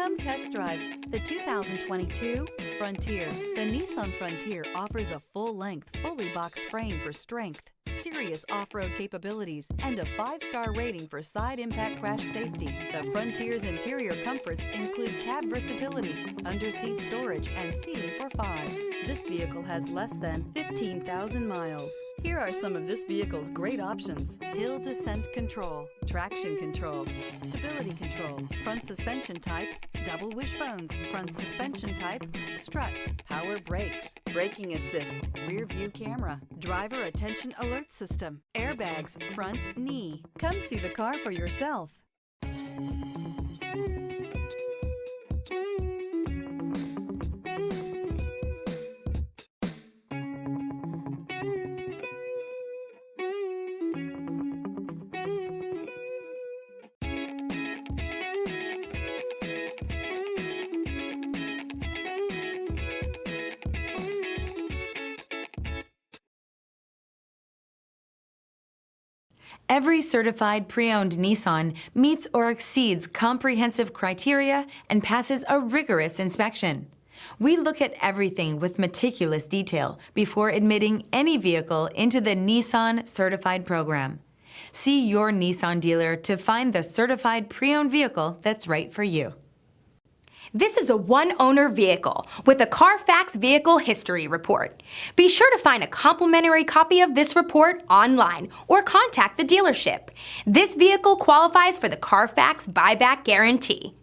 Come test drive the 2022 Frontier. The Nissan Frontier offers a full-length, fully boxed frame for strength, serious off-road capabilities, and a 5-star rating for side impact crash safety. The Frontier's interior comforts include cab versatility, under-seat storage, and seating for 5. This vehicle has less than 15,000 miles. Here are some of this vehicle's great options: hill descent control, traction control, stability control, front suspension type, double wishbones, front suspension type, strut, power brakes, braking assist, rear view camera, driver attention alert system, airbags, front knee. Come see the car for yourself. Every certified pre-owned Nissan meets or exceeds comprehensive criteria and passes a rigorous inspection. We look at everything with meticulous detail before admitting any vehicle into the Nissan Certified Program. See your Nissan dealer to find the certified pre-owned vehicle that's right for you. This is a one-owner vehicle with a Carfax Vehicle History Report. Be sure to find a complimentary copy of this report online or contact the dealership. This vehicle qualifies for the Carfax Buyback Guarantee.